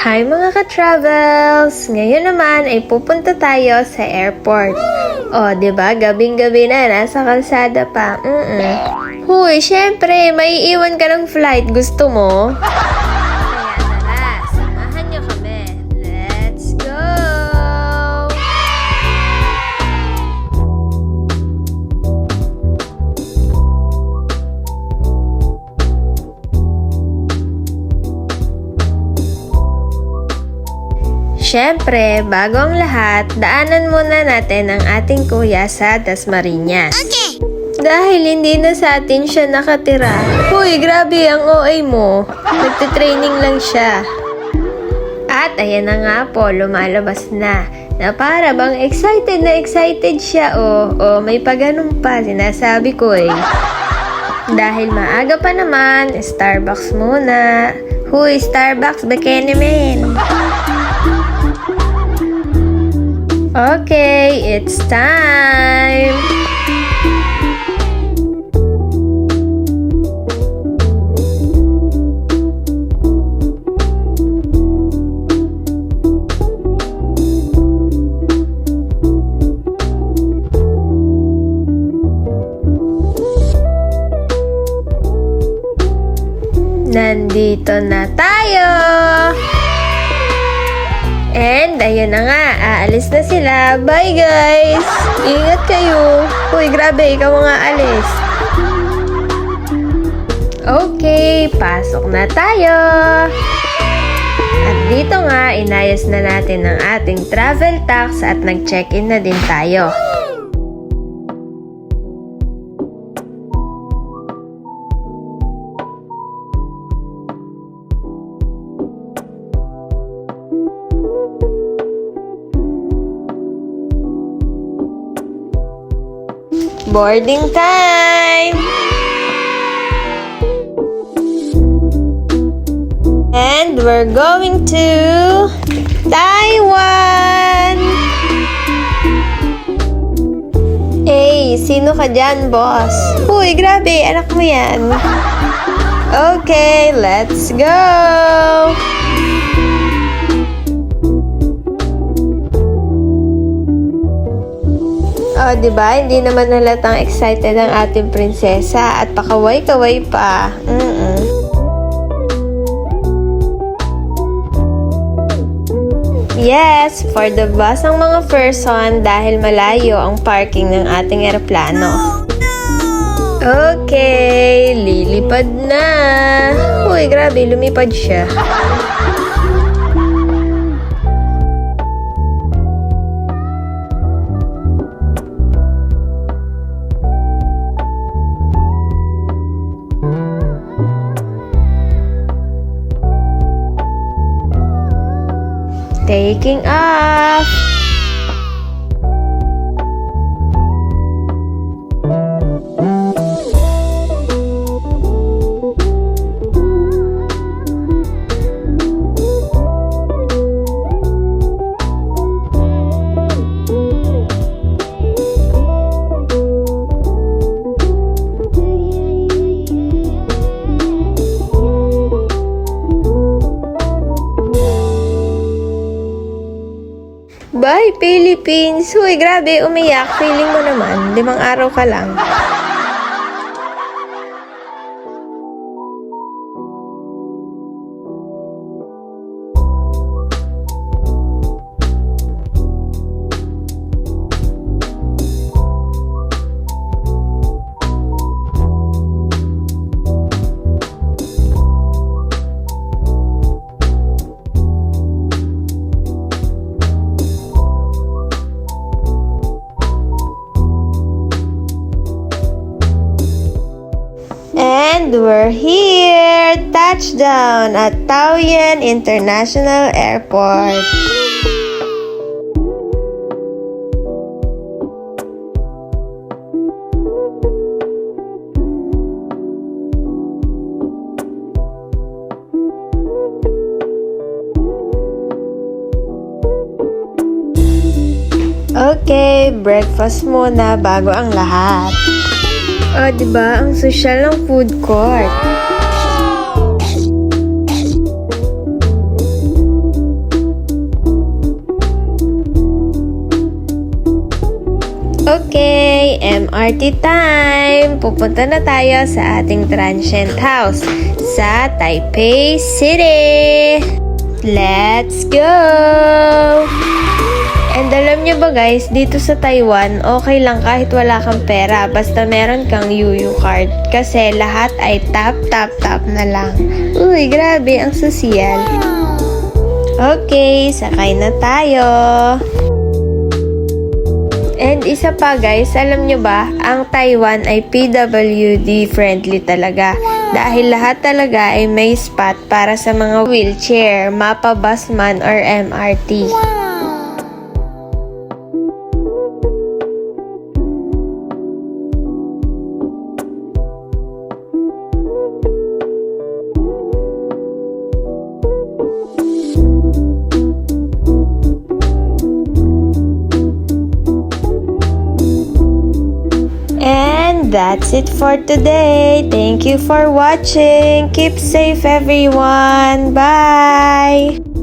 Hi mga ka-travels! Ngayon naman ay pupunta tayo sa airport. O, diba? Gabing-gabi na, nasa kalsada pa. Huy, syempre, may iwan ka ng flight. Gusto mo? Kaya tara, samahan niyo kami. Let's go! Siyempre, bago ang lahat, daanan muna natin ang ating kuya sa Dasmariñas. Okay! Dahil hindi na sa atin siya nakatira. Huy, grabe ang OA mo. Nagtitraining lang siya. At ayan na nga po, lumalabas na. Na para bang excited siya. May paganon pa, sinasabi ko eh. Dahil maaga pa naman, Starbucks muna. Huy, Starbucks, bikini man. Okay, it's time! Nandito na tayo! And ayun na nga, aalis na sila. Bye guys! Ingat kayo! Uy, grabe, ikaw nga alis. Okay, pasok na tayo! At dito nga, inayos na natin ang ating travel tax at nag-check-in na din tayo. Boarding time! And we're going to Taiwan! Hey, sino ka dyan, boss? Uy, grabe, anak mo yan. Okay, let's go! O, diba? Hindi naman halatang excited ang ating prinsesa at pakaway-kaway pa. Yes, for the bus ang mga person dahil malayo ang parking ng ating eroplano. Okay, lilipad na. Uy, grabe, lumipad siya. Taking off! Bye, Philippines! Uy, grabe, umiyak. Feeling mo naman, 5 araw ka lang. And we're here! Touchdown at Taoyuan International Airport. Okay, breakfast muna bago ang lahat. O, diba? Ang social ng food court. Okay, MRT time! Pupunta na tayo sa ating transient house sa Taipei City! Let's go! And alam nyo ba guys, dito sa Taiwan, okay lang kahit wala kang pera basta meron kang UU card. Kasi lahat ay tap na lang. Uy, grabe, ang sosyal. Okay, sakay na tayo. And isa pa guys, alam nyo ba, ang Taiwan ay PWD friendly talaga. Dahil lahat talaga ay may spot para sa mga wheelchair, mapabus man or MRT. And that's it for today. Thank you for watching. Keep safe everyone. Bye!